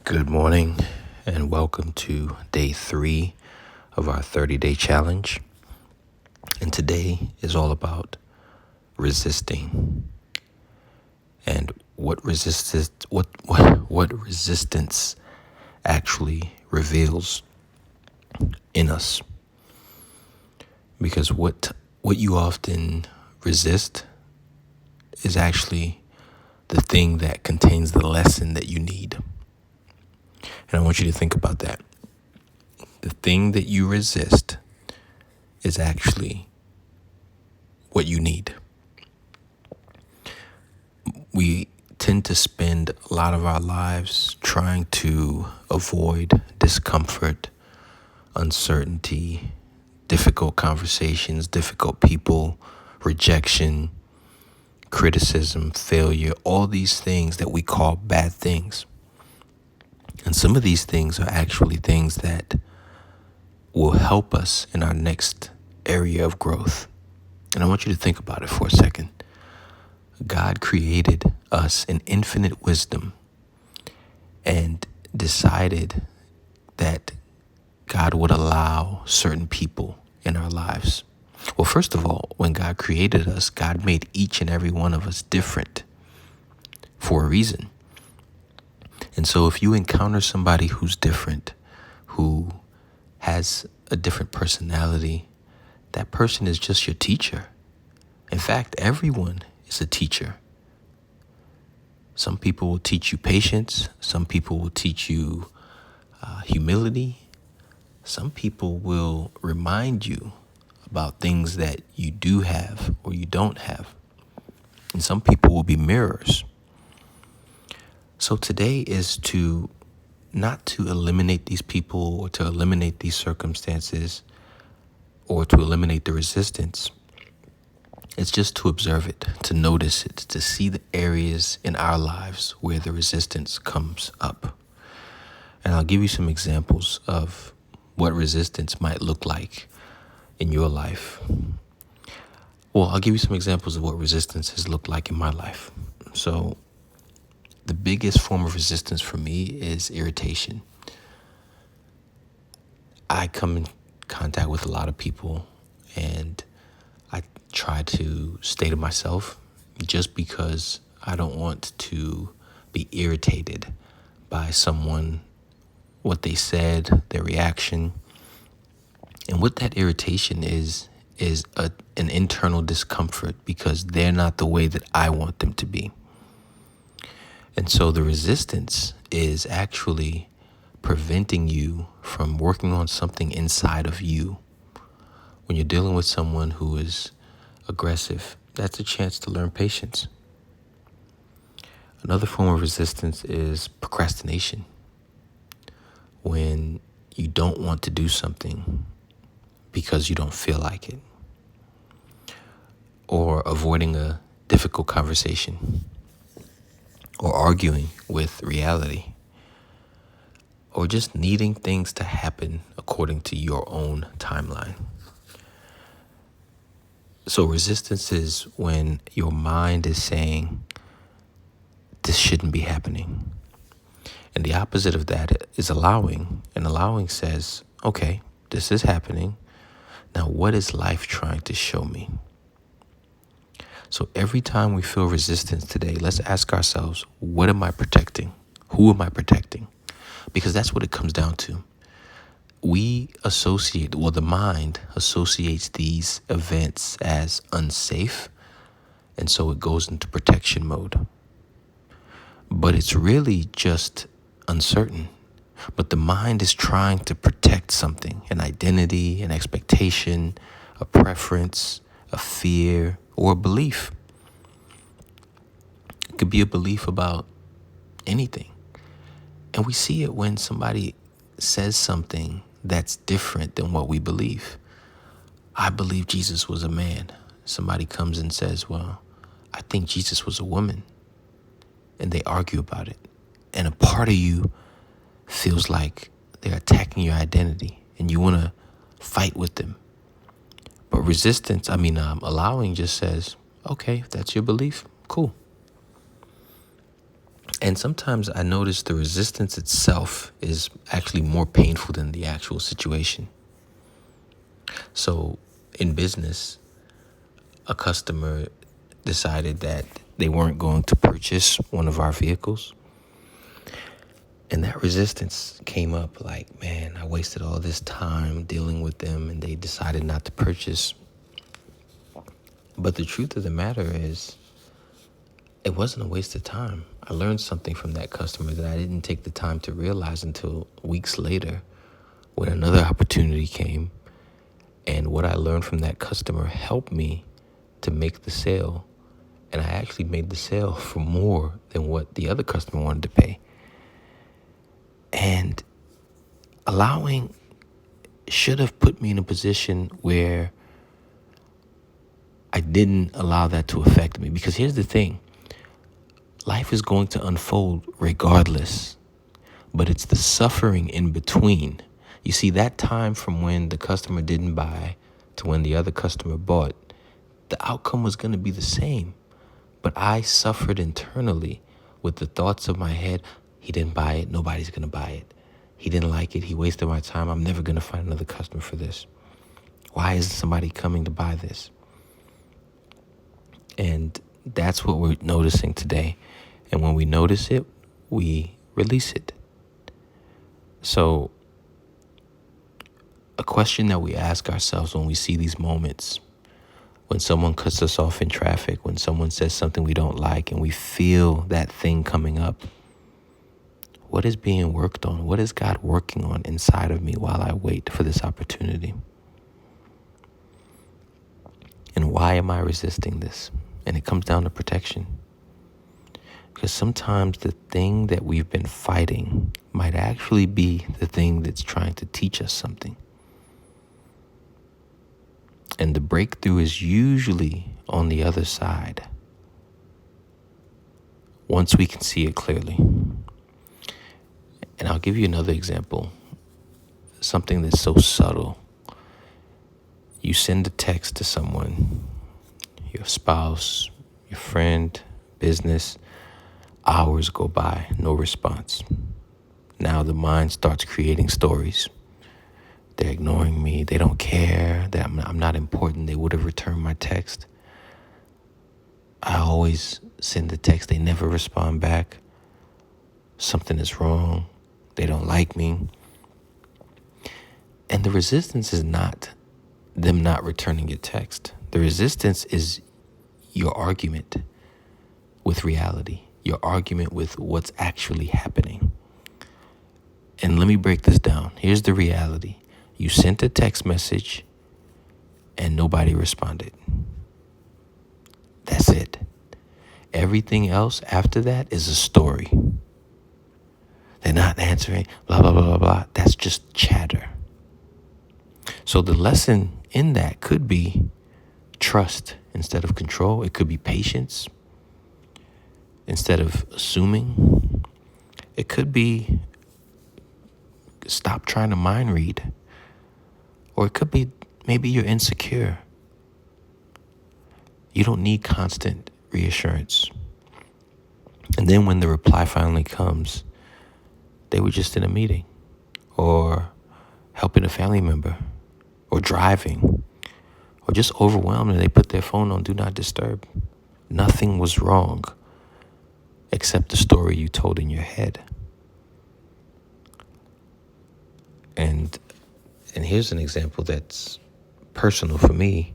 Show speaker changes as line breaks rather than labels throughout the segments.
Good morning and welcome to day 3 of our 30-day challenge. And today is all about resisting and what resistance actually reveals in us. Because what you often resist is actually the thing that contains the lesson that you need. And I want you to think about that. The thing that you resist is actually what you need. We tend to spend a lot of our lives trying to avoid discomfort, uncertainty, difficult conversations, difficult people, rejection, criticism, failure, all these things that we call bad things. And some of these things are actually things that will help us in our next area of growth. And I want you to think about it for a second. God created us in infinite wisdom and decided that God would allow certain people in our lives. Well, first of all, when God created us, God made each and every one of us different for a reason. And so if you encounter somebody who's different, who has a different personality, that person is just your teacher. In fact, everyone is a teacher. Some people will teach you patience. Some people will teach you humility. Some people will remind you about things that you do have or you don't have. And some people will be mirrors. So today is not to eliminate these people or to eliminate these circumstances or to eliminate the resistance. It's just to observe it, to notice it, to see the areas in our lives where the resistance comes up. And I'll give you some examples of what resistance might look like in your life. Well, I'll give you some examples of what resistance has looked like in my life. So the biggest form of resistance for me is irritation. I come in contact with a lot of people and I try to stay to myself just because I don't want to be irritated by someone, what they said, their reaction. And what that irritation is an internal discomfort because they're not the way that I want them to be. And so the resistance is actually preventing you from working on something inside of you. When you're dealing with someone who is aggressive, that's a chance to learn patience. Another form of resistance is procrastination. When you don't want to do something because you don't feel like it. Or avoiding a difficult conversation. Or arguing with reality. Or just needing things to happen according to your own timeline. So resistance is when your mind is saying, this shouldn't be happening. And the opposite of that is allowing. And allowing says, okay, this is happening. Now, what is life trying to show me? So every time we feel resistance today, let's ask ourselves, what am I protecting? Who am I protecting? Because that's what it comes down to. The mind associates these events as unsafe, and so it goes into protection mode. But it's really just uncertain. But the mind is trying to protect something, an identity, an expectation, a preference, a fear, or a belief. It could be a belief about anything. And we see it when somebody says something that's different than what we believe. I believe Jesus was a man. Somebody comes and says, well, I think Jesus was a woman. And they argue about it. And a part of you feels like they're attacking your identity and you want to fight with them. But allowing just says, okay, if that's your belief, cool. And sometimes I notice the resistance itself is actually more painful than the actual situation. So in business, a customer decided that they weren't going to purchase one of our vehicles. And that resistance came up like, man, I wasted all this time dealing with them and they decided not to purchase. But the truth of the matter is, it wasn't a waste of time. I learned something from that customer that I didn't take the time to realize until weeks later when another opportunity came. And what I learned from that customer helped me to make the sale. And I actually made the sale for more than what the other customer wanted to pay. And allowing should have put me in a position where I didn't allow that to affect me. Because here's the thing. Life is going to unfold regardless, but it's the suffering in between. You see, that time from when the customer didn't buy to when the other customer bought, the outcome was going to be the same. But I suffered internally with the thoughts of my head, he didn't buy it, nobody's going to buy it. He didn't like it, he wasted my time, I'm never going to find another customer for this. Why isn't somebody coming to buy this? And that's what we're noticing today. And when we notice it, we release it. So a question that we ask ourselves when we see these moments, when someone cuts us off in traffic, when someone says something we don't like and we feel that thing coming up, what is being worked on? What is God working on inside of me while I wait for this opportunity? And why am I resisting this? And it comes down to protection. Because sometimes the thing that we've been fighting might actually be the thing that's trying to teach us something. And the breakthrough is usually on the other side, once we can see it clearly. And I'll give you another example, something that's so subtle. You send a text to someone, your spouse, your friend, business. Hours go by, no response. Now the mind starts creating stories. They're ignoring me. They don't care that I'm not important. They would have returned my text. I always send the text. They never respond back. Something is wrong. They don't like me. And the resistance is not them not returning your text. The resistance is your argument with reality, your argument with what's actually happening. And let me break this down. Here's the reality. You sent a text message and nobody responded. That's it. Everything else after that is a story. They're not answering, blah, blah, blah, blah, blah. That's just chatter. So the lesson in that could be trust instead of control. It could be patience instead of assuming. It could be stop trying to mind read. Or it could be maybe you're insecure. You don't need constant reassurance. And then when the reply finally comes, they were just in a meeting or helping a family member or driving or just overwhelmed and they put their phone on Do Not Disturb. Nothing was wrong except the story you told in your head. And here's an example that's personal for me.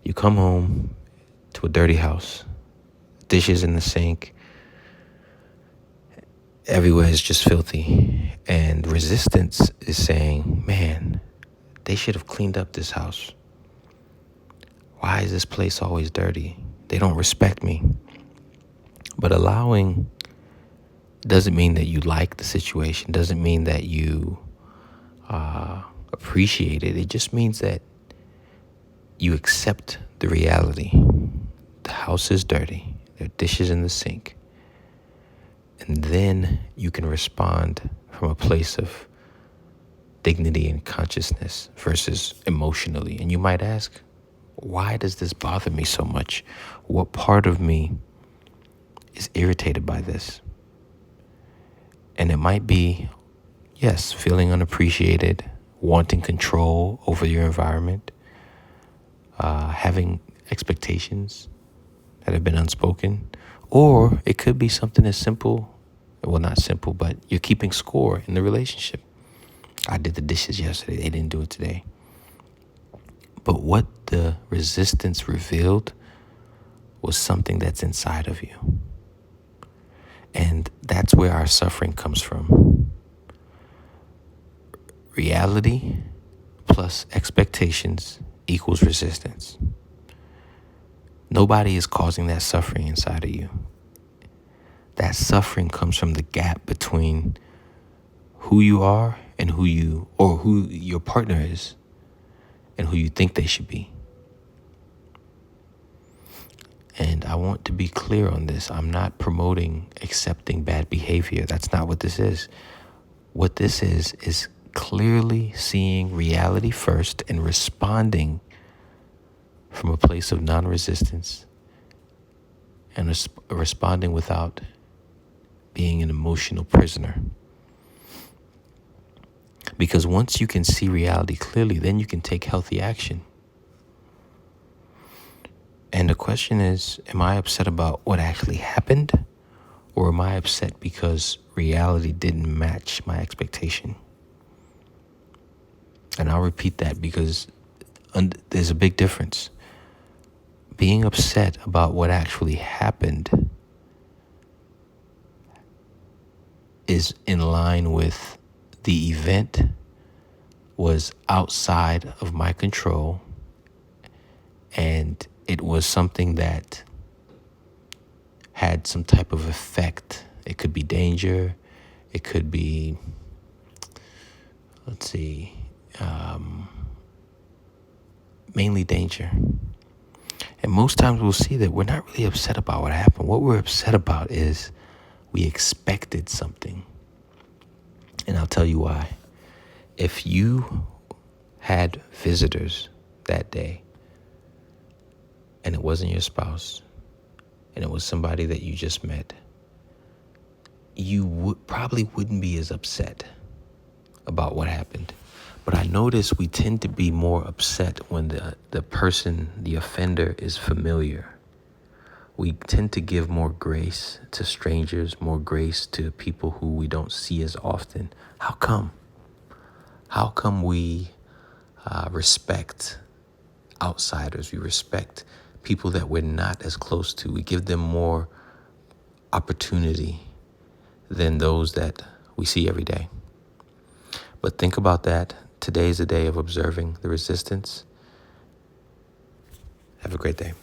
You come home to a dirty house, dishes in the sink, everywhere is just filthy. And resistance is saying, man, they should have cleaned up this house. Why is this place always dirty? They don't respect me. But allowing doesn't mean that you like the situation, doesn't mean that you appreciate it. It just means that you accept the reality. The house is dirty. There are dishes in the sink. And then you can respond from a place of dignity and consciousness versus emotionally. And you might ask, why does this bother me so much? What part of me is irritated by this? And it might be, yes, feeling unappreciated, wanting control over your environment, having expectations that have been unspoken. Or it could be something as simple, well, not simple, but you're keeping score in the relationship. I did the dishes yesterday, they didn't do it today. But what the resistance revealed was something that's inside of you. And that's where our suffering comes from. Reality plus expectations equals resistance. Nobody is causing that suffering inside of you. That suffering comes from the gap between who you are and who your partner is and who you think they should be. And I want to be clear on this. I'm not promoting accepting bad behavior. That's not what this is. What this is clearly seeing reality first and responding from a place of non-resistance and responding without being an emotional prisoner. Because once you can see reality clearly, then you can take healthy action. And the question is, am I upset about what actually happened? Or am I upset because reality didn't match my expectation? And I'll repeat that because there's a big difference. Being upset about what actually happened is in line with the event was outside of my control, and it was something that had some type of effect. It could be danger. It could be, mainly danger. And most times we'll see that we're not really upset about what happened. What we're upset about is we expected something. And I'll tell you why. If you had visitors that day and it wasn't your spouse and it was somebody that you just met, you probably wouldn't be as upset about what happened. But I notice we tend to be more upset when the person, the offender, is familiar. We tend to give more grace to strangers, more grace to people who we don't see as often. How come? How come we respect outsiders? We respect people that we're not as close to. We give them more opportunity than those that we see every day. But think about that. Today is a day of observing the resistance. Have a great day.